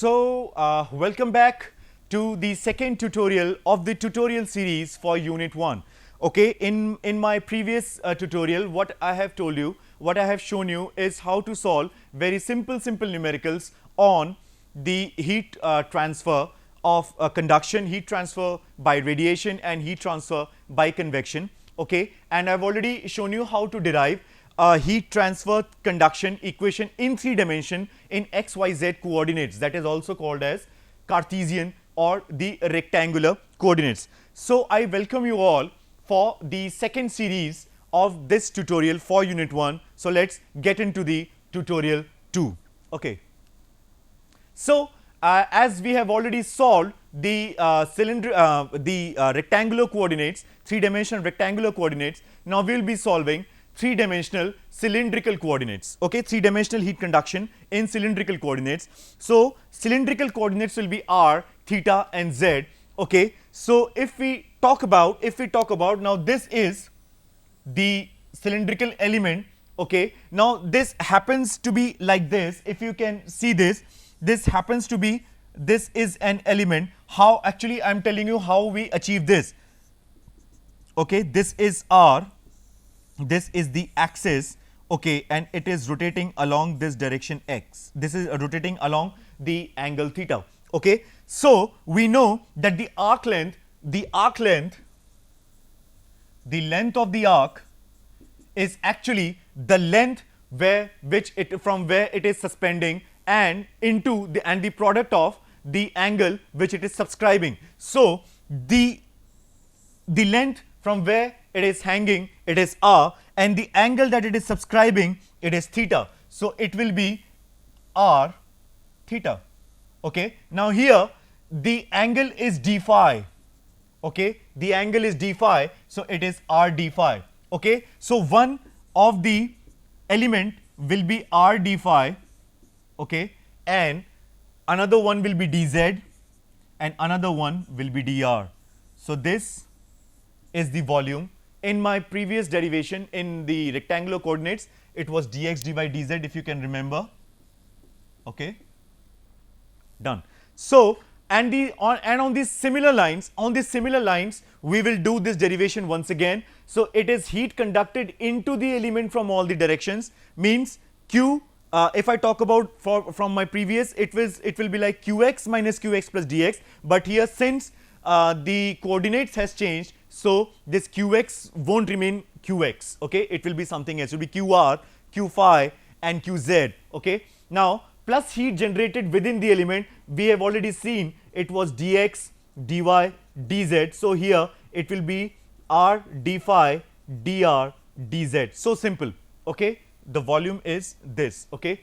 Welcome back to the second tutorial of the tutorial series for Unit 1. Okay, in my previous tutorial, what I have told you, what I have shown you is how to solve very simple numericals on the heat transfer of conduction, heat transfer by radiation and heat transfer by convection. Okay, and I've already shown you how to derive heat transfer conduction equation in 3 dimension in XYZ coordinates, that is also called as Cartesian or the rectangular coordinates. So I welcome you all for the second series of this tutorial for Unit 1. So let's get into the tutorial 2. Okay. So as we have already solved the rectangular coordinates, 3-dimensional rectangular coordinates, now we will be solving 3-dimensional cylindrical coordinates. Okay, 3-dimensional heat conduction in cylindrical coordinates. So cylindrical coordinates will be r, theta and z. Okay, so if we talk about now, this is the cylindrical element. Okay, now this happens to be like this. If you can see this, this happens to be, this is an element. How actually I am telling you how we achieve this. Okay, this is r, this is the axis, okay, and it is rotating along this direction x. This is rotating along the angle theta. Okay, so we know that the length of the arc is actually the length from where it is suspending and the product of the angle which it is subscribing. So the length from where it is hanging, it is r, and the angle that it is subscribing, it is theta. So it will be r theta. Okay, now here the angle is d phi. Okay, the angle is d phi, so it is r d phi. Okay, so one of the element will be r d phi, okay, and another one will be dz and another one will be dr. So this is the volume. In my previous derivation in the rectangular coordinates, it was dx dy dz, if you can remember. Okay, done. So and on these similar lines, we will do this derivation once again. So it is heat conducted into the element from all the directions, means q. If I talk about from my previous, it will be like qx minus qx plus dx, but here since the coordinates has changed, so this qx won't remain qx. Okay, it will be something else. It will be qr, q phi and qz. Okay, now plus heat generated within the element, we have already seen it was dx dy dz. So here it will be r d phi dr dz. So simple. Okay, the volume is this. Okay,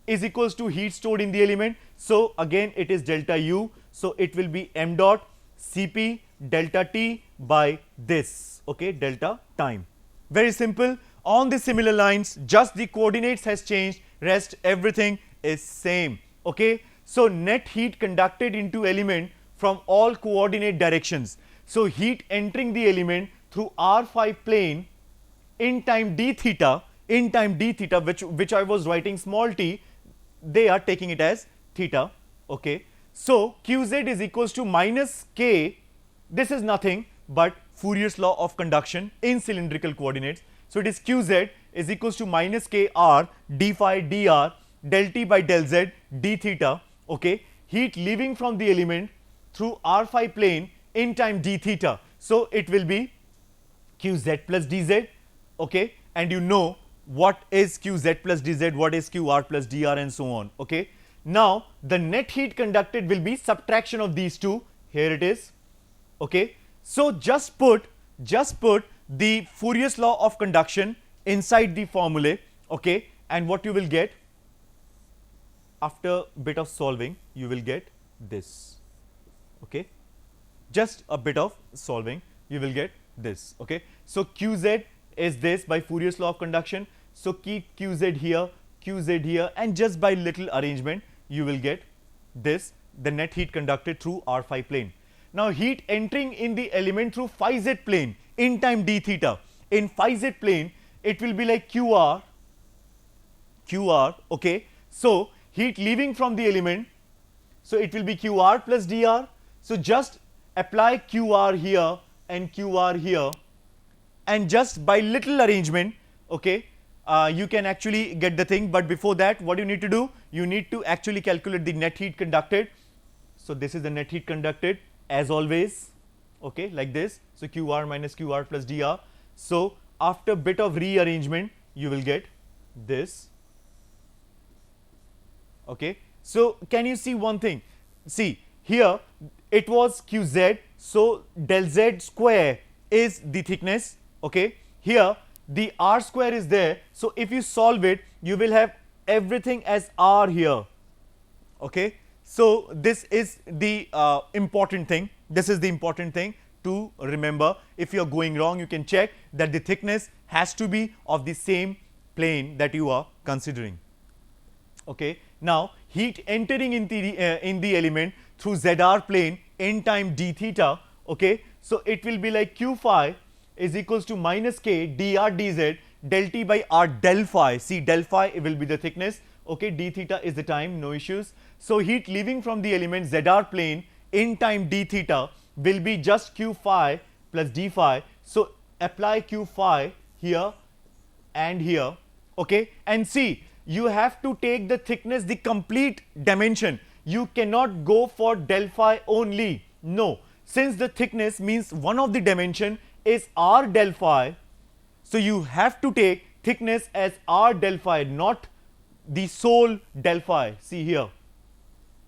is equals to heat stored in the element. So again it is delta u, so it will be m dot Cp delta T by this, okay, delta time. Very simple. On the similar lines, just the coordinates has changed, rest everything is same. Okay, so net heat conducted into element from all coordinate directions. So heat entering the element through r phi plane in time d theta, which I was writing small t, they are taking it as theta. Okay, so qz is equals to minus k. This is nothing but Fourier's law of conduction in cylindrical coordinates. So it is qz is equals to minus k r d phi dr del t by del z d theta. Okay, heat leaving from the element through r phi plane in time d theta. So it will be qz plus dz. Okay, and you know what is qz plus dz, what is qr plus dr, and so on. Okay, now the net heat conducted will be subtraction of these two. Here it is. Okay, so just put the Fourier's law of conduction inside the formulae. Okay, and what you will get after bit of solving, you will get this. Okay, just a bit of solving, you will get this. Okay, so qz is this by Fourier's law of conduction. So keep qz here, and just by little arrangement you will get this, the net heat conducted through r phi plane. Now heat entering in the element through phi z plane in time d theta. In phi z plane it will be like qr. Okay, so heat leaving from the element So it will be QR plus DR. So just apply QR here and QR here, and just by little arrangement, okay, you can actually get the thing. But before that, what you need to do, you need to actually calculate the net heat conducted. So this is the net heat conducted as always, okay, like this. So QR minus QR plus DR. So after bit of rearrangement, you will get this. Okay. So can you see one thing? See here it was QZ, so del Z square is the thickness. Okay. Here the R square is there. So if you solve it, you will have everything as R here. Okay. So this is the important thing. This is the important thing to remember. If you are going wrong, you can check that the thickness has to be of the same plane that you are considering. Okay. Now heat entering in the element through ZR plane n time d theta. Okay. So it will be like Q phi is equals to minus K dr dz del T by R del phi. See, del phi will be the thickness. Okay. D theta is the time, no issues. So heat leaving from the element ZR plane in time d theta will be just Q phi plus d phi. So apply Q phi here and here. Okay. And see, you have to take the thickness, the complete dimension. You cannot go for del phi only. No, since the thickness means one of the dimension is R del phi, so you have to take thickness as R del phi, not the sole del phi. See here.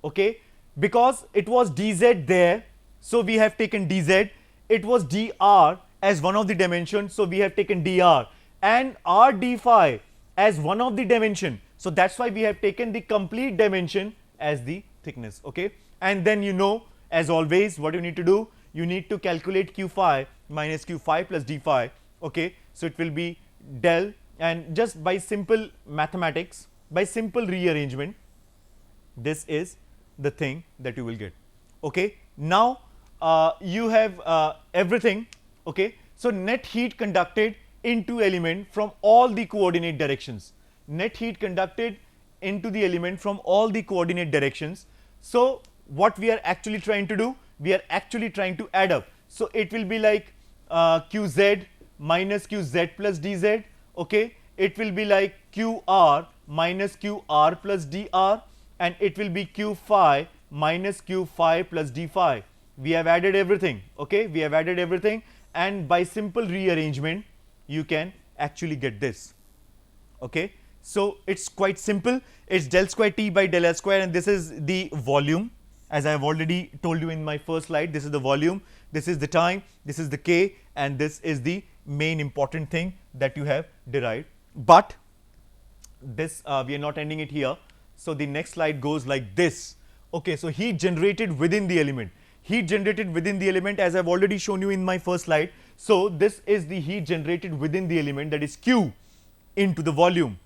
Okay, because it was dz there, so we have taken dz. It was dr as one of the dimension, so we have taken dr, and R d phi as one of the dimension. So that's why we have taken the complete dimension as the thickness. Okay, and then you know, as always, what you need to do, you need to calculate Q phi minus Q phi plus d phi. Okay, so it will be del, and just by simple mathematics, by simple rearrangement, this is the thing that you will get. Okay, now you have everything. Okay, so net heat conducted into element from all the coordinate directions. Net heat conducted into the element from all the coordinate directions. So what we are actually trying to do, we are actually trying to add up. So it will be like QZ minus QZ plus DZ. Okay, it will be like QR minus QR plus DR, and it will be Q phi minus Q phi plus d phi. We have added everything. Okay, we have added everything, and by simple rearrangement you can actually get this. Okay, so it's quite simple. It's del square T by del L square, and this is the volume. As I have already told you in my first slide, this is the volume, this is the time, this is the K, and this is the main important thing that you have derived. But this we are not ending it here. So the next slide goes like this. Okay, so heat generated within the element. Heat generated within the element, as I have already shown you in my first slide. So this is the heat generated within the element, that is Q into the volume.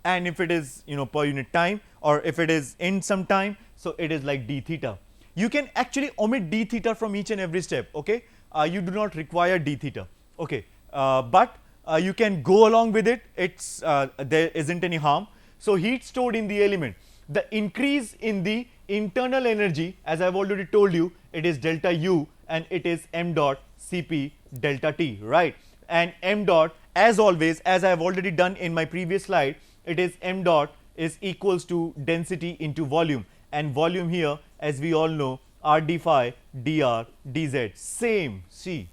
And if it is, you know, per unit time, or if it is in some time, so it is like d theta. You can actually omit d theta from each and every step. Okay, you do not require d theta. Okay, but you can go along with it. It's there isn't any harm. So heat stored in the element, the increase in the internal energy, as I have already told you, it is delta U, and it is m dot Cp delta T, right? And m dot, as always, as I have already done in my previous slide, it is m dot is equals to density into volume, and volume here, as we all know, R d phi dr dz, same C.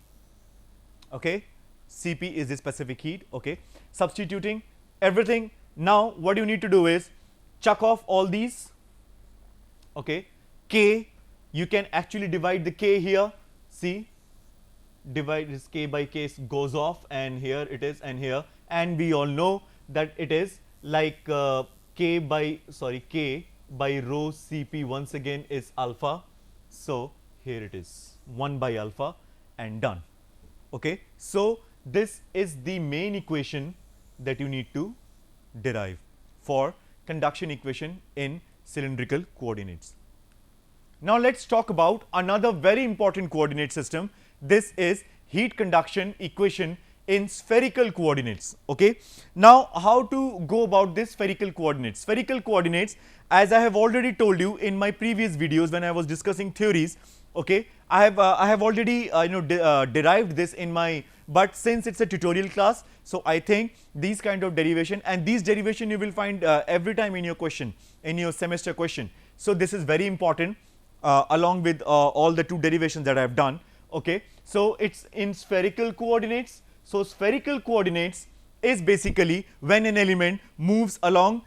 Okay, Cp is the specific heat. Okay, substituting everything. Now what you need to do is chuck off all these. Okay, K, you can actually divide the K here. See, divide this K by K goes off, and here it is, and here, and we all know that it is like K by rho Cp once again is alpha. So here it is 1 by alpha, and done. Okay, so this is the main equation that you need to derive for conduction equation in cylindrical coordinates. Now let's talk about another very important coordinate system. This is heat conduction equation in spherical coordinates. Okay. Now, how to go about this spherical coordinates? Spherical coordinates, as I have already told you in my previous videos when I was discussing theories, okay, I have already derived this in my, but since it's a tutorial class, so I think these kind of derivation, and these derivation you will find every time in your question, in your semester question. So this is very important along with all the two derivations that I have done. Okay. So it's in spherical coordinates. So spherical coordinates is basically when an element moves along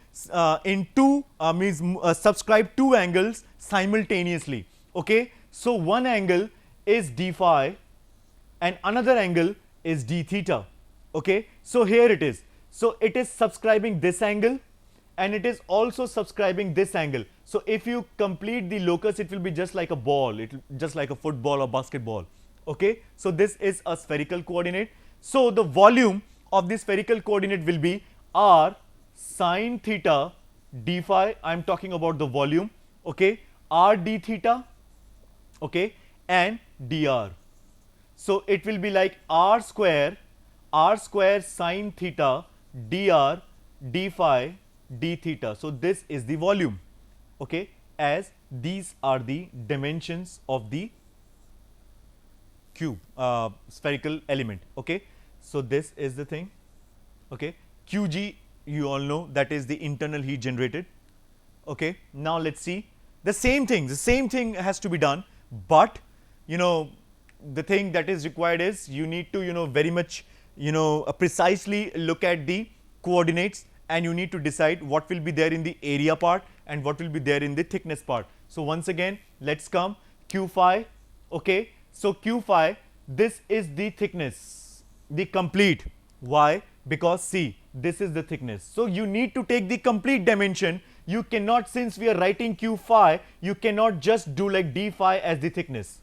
in two subscribe two angles simultaneously. Okay. So one angle is d phi and another angle is d theta. Okay. So here it is. So it is subscribing this angle and it is also subscribing this angle. So if you complete the locus, it will be just like a ball, it will just like a football or basketball. Okay. So this is a spherical coordinate. So the volume of this spherical coordinate will be r sine theta d phi. I am talking about the volume. Okay. R d theta, okay, and dr. So it will be like r square sine theta dr d phi d theta. So this is the volume, okay, as these are the dimensions of the cube spherical element. Okay. So this is the thing. Okay. Qg, you all know, that is the internal heat generated. Okay. Now let's see the same thing has to be done, but you know the thing that is required is you need to very much precisely look at the coordinates, and you need to decide what will be there in the area part and what will be there in the thickness part. So once again, let's come q phi. Okay. So q phi, this is the thickness, the complete. Why? Because see, this is the thickness. So you need to take the complete dimension. You cannot, since we are writing q phi, you cannot just do like d phi as the thickness.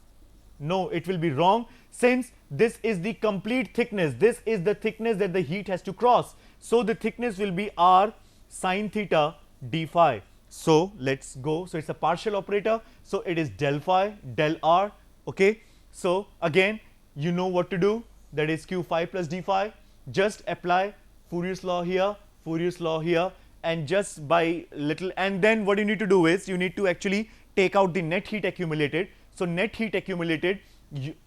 No, it will be wrong, since this is the complete thickness. This is the thickness that the heat has to cross. So the thickness will be r sine theta d phi. So let's go. So it's a partial operator. So it is del phi del r. Okay. So again, you know what to do. That is q phi plus d phi. Just apply Fourier's law here, Fourier's law here, and just by little, and then what you need to do is you need to actually take out the net heat accumulated. So net heat accumulated,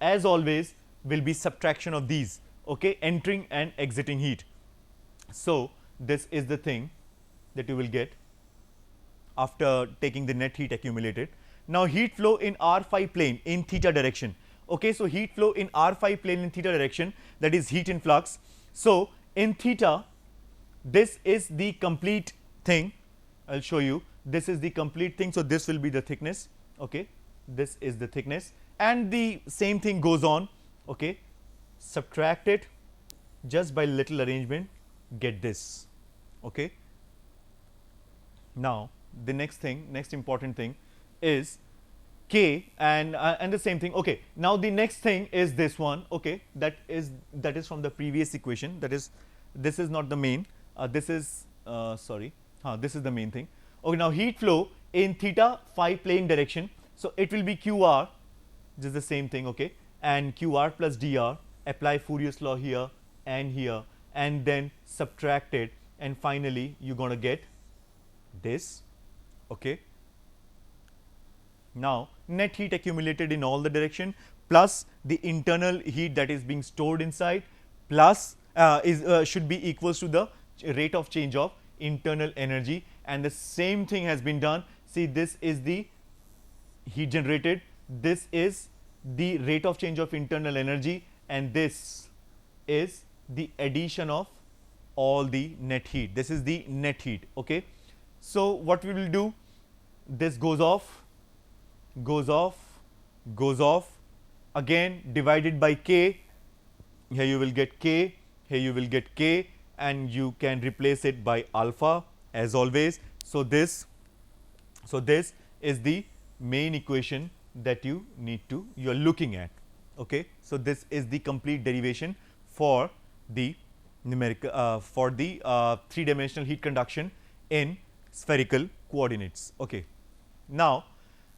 as always, will be subtraction of these, okay, entering and exiting heat. So this is the thing that you will get after taking the net heat accumulated. Now heat flow in r phi plane in theta direction. Okay. So heat flow in r phi plane in theta direction, that is heat in flux. So in theta, this is the complete thing. I'll show you. This is the complete thing. So this will be the thickness. Okay. This is the thickness, and the same thing goes on. Okay. Subtract it just by little arrangement, get this. Okay. Now the next thing, next important thing is k, and the same thing. Okay. Now the next thing is this one. Okay. That is from the previous equation. That is, this is not the main. This is sorry. This is the main thing. Okay. Now heat flow in theta phi plane direction. So it will be qr, just the same thing. Okay. And qr plus dr. Apply Fourier's law here and here, and then subtract it, and finally you're going to get this. Okay. Now net heat accumulated in all the direction, plus the internal heat that is being stored inside, plus should be equals to the rate of change of internal energy, and the same thing has been done. See, this is the heat generated, this is the rate of change of internal energy, and this is the addition of all the net heat. This is the net heat. Okay. So what we will do, this goes off, goes off, goes off, again divided by k. Here you will get k, here you will get k, and you can replace it by alpha as always. So this is the main equation that you are looking at. Okay. So this is the complete derivation for the numerical for the three-dimensional heat conduction in spherical coordinates. Okay. Now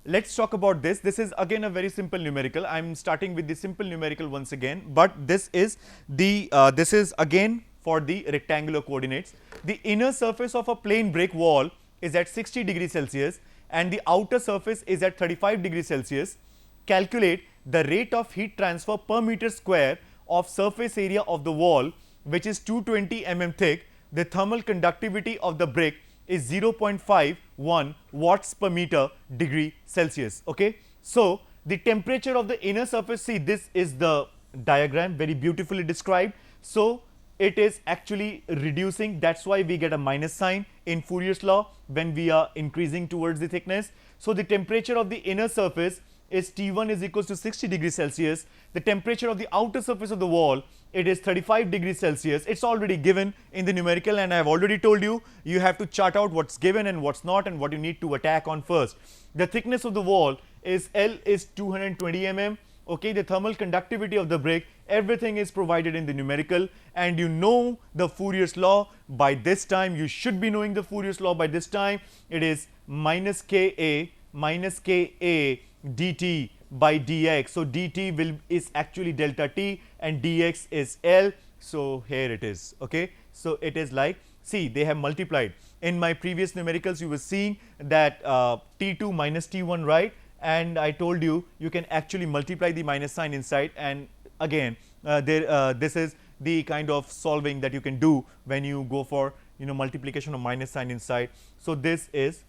let's talk about this. This is again a very simple numerical. I'm starting with the simple numerical once again, but this is the this is again for the rectangular coordinates. The inner surface of a plain brick wall is at 60 degrees Celsius and the outer surface is at 35 degrees Celsius. Calculate the rate of heat transfer per meter square of surface area of the wall, which is 220 mm thick. The thermal conductivity of the brick is 0.51 watts per meter degree Celsius. Okay, so the temperature of the inner surface, see, this is the diagram, very beautifully described. So it is actually reducing, that's why we get a minus sign in Fourier's law when we are increasing towards the thickness. So the temperature of the inner surface is T1 is equals to 60 degrees Celsius. The temperature of the outer surface of the wall, it is 35 degrees Celsius. It's already given in the numerical, and I have already told you, you have to chart out what's given and what's not and what you need to attack on first. The thickness of the wall is L is 220 mm. Okay, the thermal conductivity of the brick, everything is provided in the numerical, and you know the Fourier's law by this time. You should be knowing the Fourier's law by this time. It is minus Ka dt by dx. So dt is actually delta t and dx is L. So here it is. Okay, so it is like, see, they have multiplied. In my previous numericals you were seeing that T2 minus T1, right? And I told you, you can actually multiply the minus sign inside, and again this is the kind of solving that you can do when you go for, you know, multiplication of minus sign inside. So this is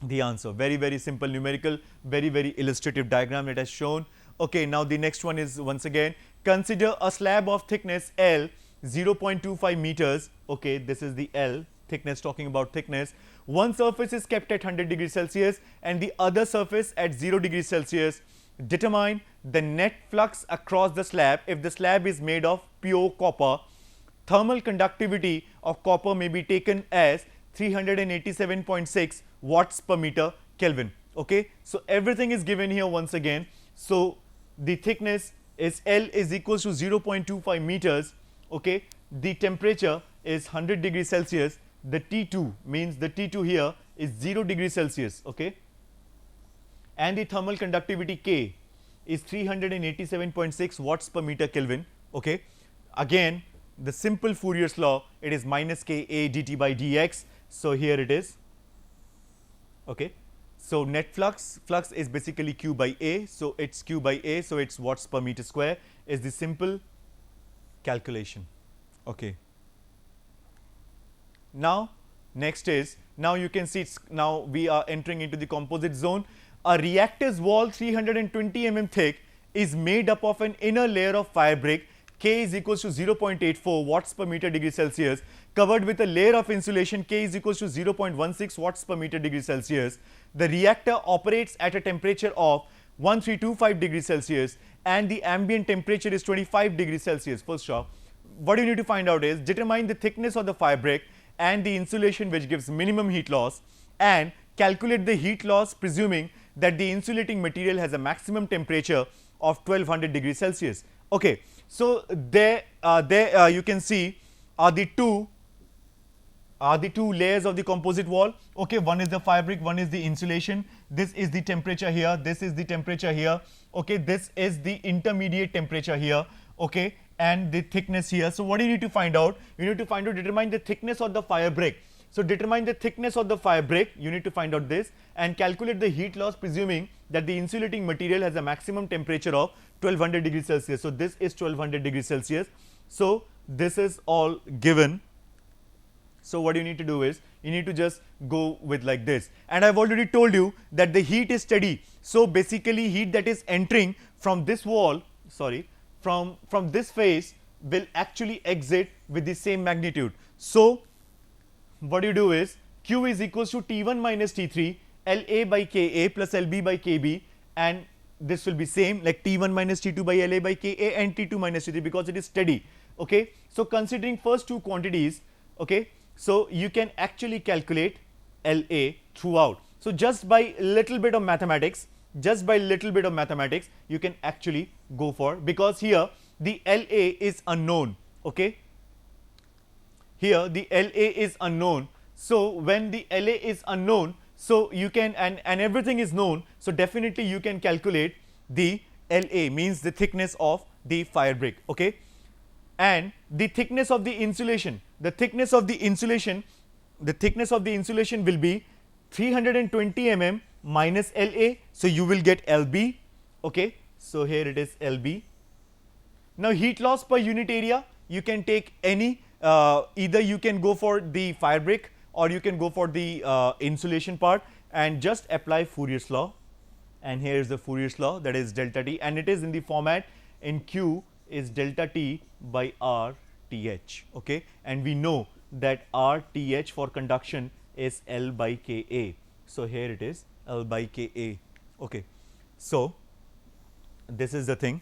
the answer. Very, very simple numerical, very, very illustrative diagram it has shown. Okay, now the next one is, once again, consider a slab of thickness L 0.25 meters. Okay, this is the L thickness, talking about thickness. One surface is kept at 100 degrees Celsius and the other surface at 0 degrees Celsius. Determine the net flux across the slab if the slab is made of pure copper. Thermal conductivity of copper may be taken as 387.6 watts per meter Kelvin. Okay, so everything is given here once again. So the thickness is L is equals to 0.25 meters. Okay, the temperature is 100 degrees Celsius. The T2 means the T2 here is 0 degrees Celsius. Okay, and the thermal conductivity K is 387.6 watts per meter Kelvin. Okay, again the simple Fourier's law, it is minus Ka dt by dx. So here it is. Okay, so net flux is basically Q by A, so it's Q by A, so it's watts per meter square is the simple calculation. Okay, now next is, now you can see it's, now we are entering into the composite zone. A reactor's wall 320 mm thick is made up of an inner layer of fire brick K is equals to 0.84 watts per meter degree Celsius, covered with a layer of insulation K is equals to 0.16 watts per meter degree Celsius. The reactor operates at a temperature of 1325 degrees Celsius and the ambient temperature is 25 degrees Celsius. First off, what you need to find out is determine the thickness of the fire brick and the insulation which gives minimum heat loss, and calculate the heat loss presuming that the insulating material has a maximum temperature of 1200 degrees Celsius. Okay, so there you can see are the two layers of the composite wall. Okay, one is the fire brick, one is the insulation. This is the temperature here, this is the temperature here. Okay, this is the intermediate temperature here. Okay, and the thickness here. So what do you need to find out? You need to find out, determine the thickness of the fire brick. So determine the thickness of the fire brick, you need to find out this, and calculate the heat loss presuming that the insulating material has a maximum temperature of 1200 degrees Celsius. So this is 1200 degrees Celsius. So this is all given. So what you need to do is, you need to just go with like this, and I've already told you that the heat is steady. So basically heat that is entering from this wall, sorry, from this face will actually exit with the same magnitude. So what you do is, Q is equals to T1 minus T3 LA by KA plus LB by KB, and this will be same like T1 minus T2 by LA by KA and T2 minus T3 because it is steady. Okay, so considering first two quantities, okay, so you can actually calculate LA throughout. So just by little bit of mathematics, you can actually go for, because here the LA is unknown. Okay, here the LA is unknown. So when the LA is unknown, So you can, and everything is known, so definitely you can calculate the La, means the thickness of the fire brick, okay. And the thickness of the insulation, the thickness of the insulation will be 320 mm minus La, so you will get Lb, okay. So here it is Lb. Now heat loss per unit area, you can take any, either you can go for the fire brick or you can go for the insulation part, and just apply Fourier's law. And here is the Fourier's law, that is delta T, and it is in the format in Q is delta T by RTH, okay. And we know that RTH for conduction is L by Ka. So here it is L by Ka, okay. So this is the thing.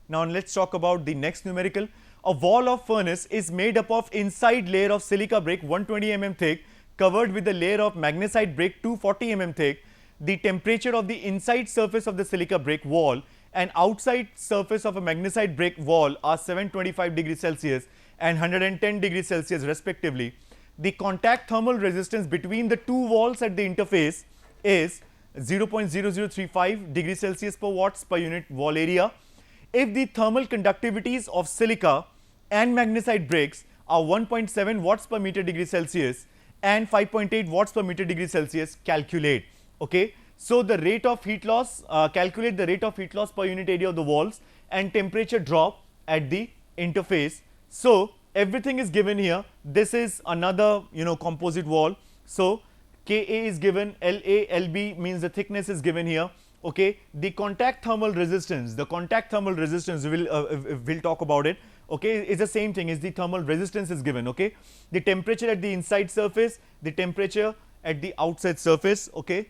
Now let's talk about the next numerical. A wall of furnace is made up of inside layer of silica brick 120 mm thick covered with a layer of magnesite brick 240 mm thick. The temperature of the inside surface of the silica brick wall and outside surface of a magnesite brick wall are 725 degrees Celsius and 110 degrees Celsius respectively. The contact thermal resistance between the two walls at the interface is 0.0035 degrees Celsius per watts per unit wall area. If the thermal conductivities of silica and magnesite bricks are 1.7 watts per meter degree Celsius and 5.8 watts per meter degree Celsius, calculate, okay. So the rate of heat loss, calculate the rate of heat loss per unit area of the walls and temperature drop at the interface. So everything is given here. This is another, composite wall. So Ka is given, La, Lb means the thickness is given here, okay. The contact thermal resistance, we'll talk about it, okay, is the same thing, is the thermal resistance is given, okay. The temperature at the inside surface, the temperature at the outside surface, okay.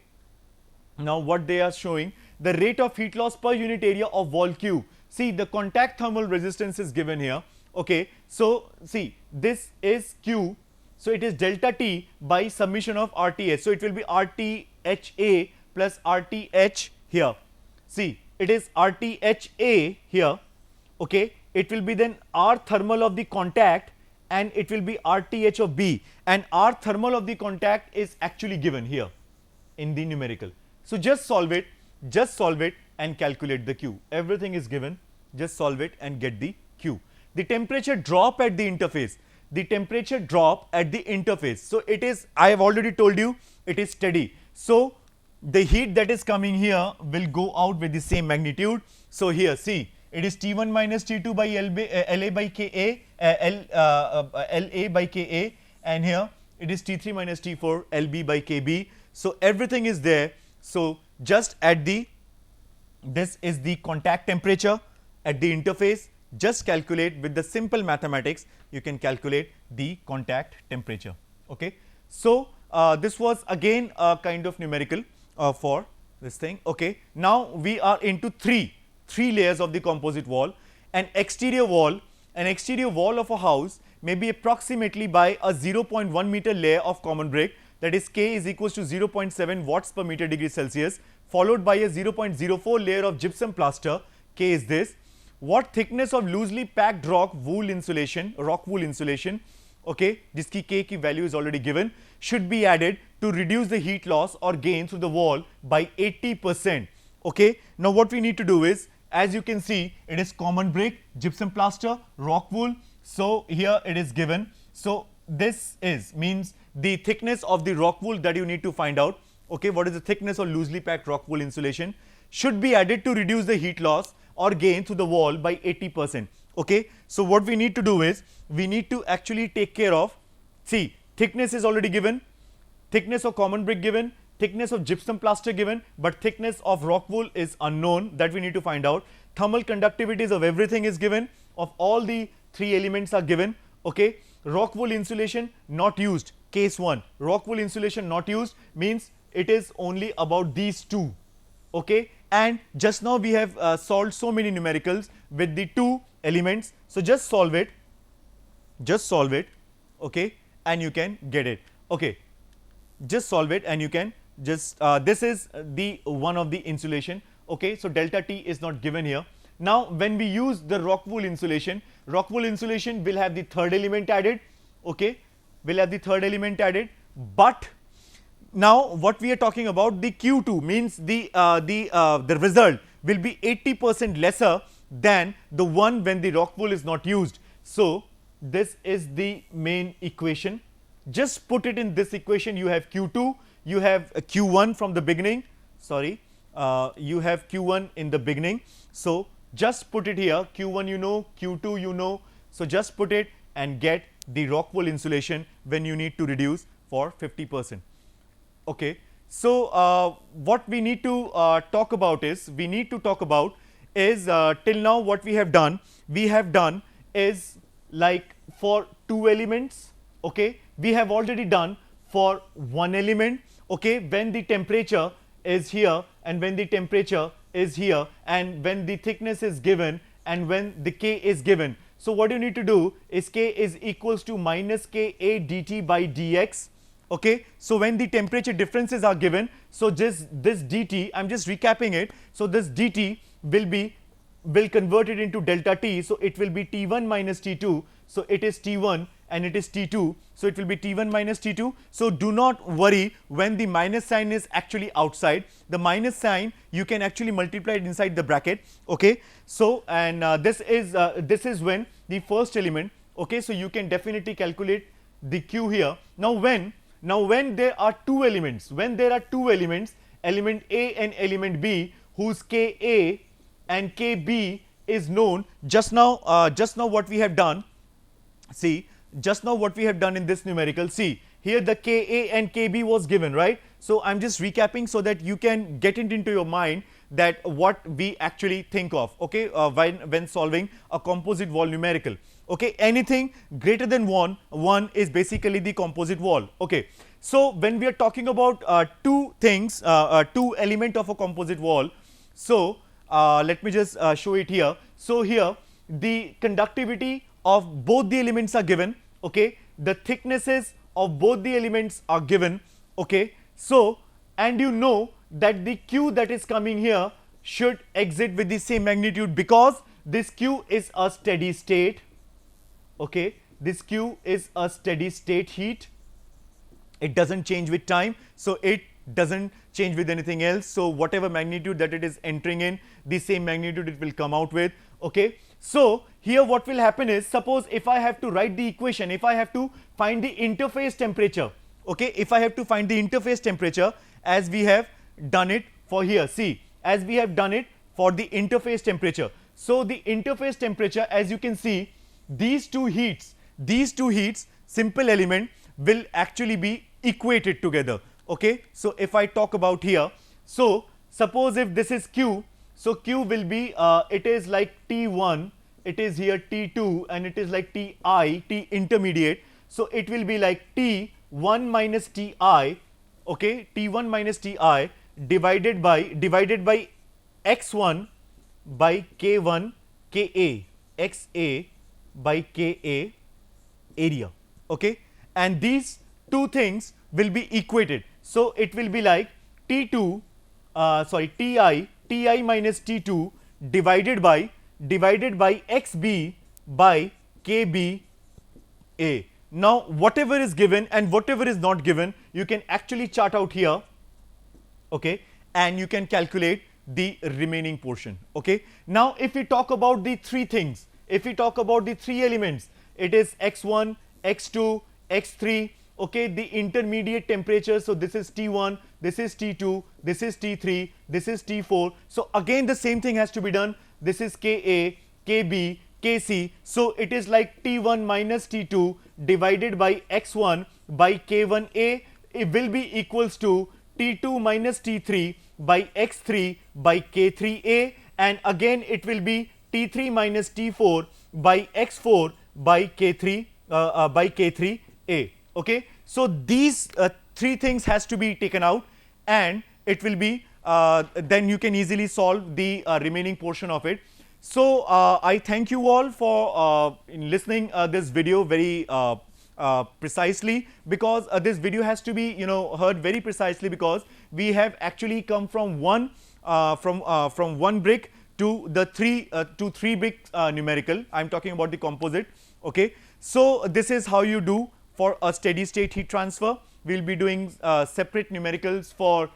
Now what they are showing, the rate of heat loss per unit area of wall Q. See, the contact thermal resistance is given here, okay. So see, this is Q, so it is delta T by summation of RTH. So it will be RTHA plus RTH here. See, it is RTHA here, okay. It will be then R thermal of the contact and it will be RTH of B, and R thermal of the contact is actually given here in the numerical. So just solve it and calculate the Q. Everything is given, just solve it and get the Q. The temperature drop at the interface, so it is, I have already told you, it is steady. So the heat that is coming here will go out with the same magnitude. So here see, it is T1 minus T2 by LA by Ka, LA by Ka, and here it is T3 minus T4 LB by Kb. So everything is there. So just at the, this is the contact temperature at the interface. Just calculate with the simple mathematics, you can calculate the contact temperature, okay. So this was again a kind of numerical for this thing, okay. Now we are into three layers of the composite wall. An exterior wall of a house may be approximately by a 0.1 meter layer of common brick, that is K is equals to 0.7 watts per meter degree Celsius, followed by a 0.04 layer of gypsum plaster. K is this. What thickness of loosely packed rock wool insulation, okay, जिसकी K की value is already given, should be added to reduce the heat loss or gain through the wall by 80%, okay. Now what we need to do is, as you can see, it is common brick, gypsum plaster, rock wool. So here it is given. So this is, means the thickness of the rock wool that you need to find out, okay. What is the thickness of loosely packed rock wool insulation, should be added to reduce the heat loss or gain through the wall by 80%, okay. So what we need to do is, we need to actually take care of, see, thickness is already given, thickness of common brick given, thickness of gypsum plaster given, but thickness of rock wool is unknown, that we need to find out. Thermal conductivities of everything is given, of all the three elements are given, okay. Rock wool insulation not used, case 1, rock wool insulation not used means it is only about these two, okay. And just now we have solved so many numericals with the two elements. So just solve it, okay, and you can get it, okay. Just solve it and you can just, this is the one of the insulation, okay. So delta T is not given here. Now when we use the rock wool insulation will have the third element added, okay, but Now what we are talking about, the Q2 means the result will be 80% lesser than the one when the rock wool is not used. So this is the main equation. Just put it in this equation. You have Q2, you have Q1 from the beginning, sorry, you have Q1 in the beginning. So just put it here, Q1 you know, Q2 you know, so just put it and get the rock wool insulation when you need to reduce for 50%. Okay. So what we need to talk about is, till now what we have done is like for two elements, okay, we have already done for one element, okay, when the temperature is here and when the temperature is here and when the thickness is given and when the K is given. So what you need to do is K is equals to minus Ka dt by dx. Okay, so when the temperature differences are given, so this dt, I'm just recapping it, so this dt will convert it into delta t, so it will be T1 minus T2, so it is T1 and it is T2, so it will be T1 minus T2. So do not worry when the minus sign is actually outside, the minus sign you can actually multiply it inside the bracket. Okay, so and this is when the first element, okay, so you can definitely calculate the Q here. Now when there are two elements, element A and element B, whose Ka and Kb is known, just now what we have done, see, just now what we have done in this numerical, see here the Ka and Kb was given, right? So I'm just recapping so that you can get it into your mind that what we actually think of, okay, when solving a composite wall numerical. Okay, anything greater than 1 is basically the composite wall. Okay, so when we are talking about two things, two element of a composite wall, so let me just show it here. So here the conductivity of both the elements are given, okay, the thicknesses of both the elements are given, okay. So and you know that the Q that is coming here should exit with the same magnitude because this Q is a steady state. Okay, this Q is a steady state heat, it doesn't change with time, so it doesn't change with anything else. So whatever magnitude that it is entering in, the same magnitude it will come out with. Okay, so here what will happen is, suppose if I have to write the equation, if I have to find the interface temperature, okay, if I have to find the interface temperature as we have done it for here, see, as we have done it for the interface temperature. So the interface temperature, as you can see, these two heats, simple element will actually be equated together. Okay, so if I talk about here, so suppose if this is Q, so Q will be it is like T1, it is here T2 and it is like Ti, T intermediate, so it will be like T1 minus Ti, okay, T1 minus Ti divided by x1 by k1 Ka, xa by Ka area, okay, and these two things will be equated. So it will be like T2 Ti minus T2 divided by xb by kb a. Now whatever is given and whatever is not given, you can actually chart out here, okay, and you can calculate the remaining portion. Okay, now if we talk about the three things, if we talk about the three elements, it is x1, x2, x3, okay, the intermediate temperature, so this is T1, this is T2, this is T3, this is T4. So again the same thing has to be done, this is Ka, Kb, Kc, so it is like T1 minus T2 divided by x1 by k1a, it will be equals to T2 minus T3 by x3 by k3a, and again it will be T3 minus T4 by x4 by k3a. Okay, so these three things has to be taken out and it will be then you can easily solve the remaining portion of it. So I thank you all for listening this video very precisely, because this video has to be heard very precisely, because we have actually come from one brick to the three brick numerical. I'm talking about the composite. Okay, so this is how you do for a steady state heat transfer. we'll be doing separate numericals for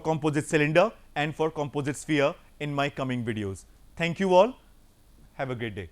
composite cylinder and for composite sphere in my coming videos. Thank you all. Have a great day.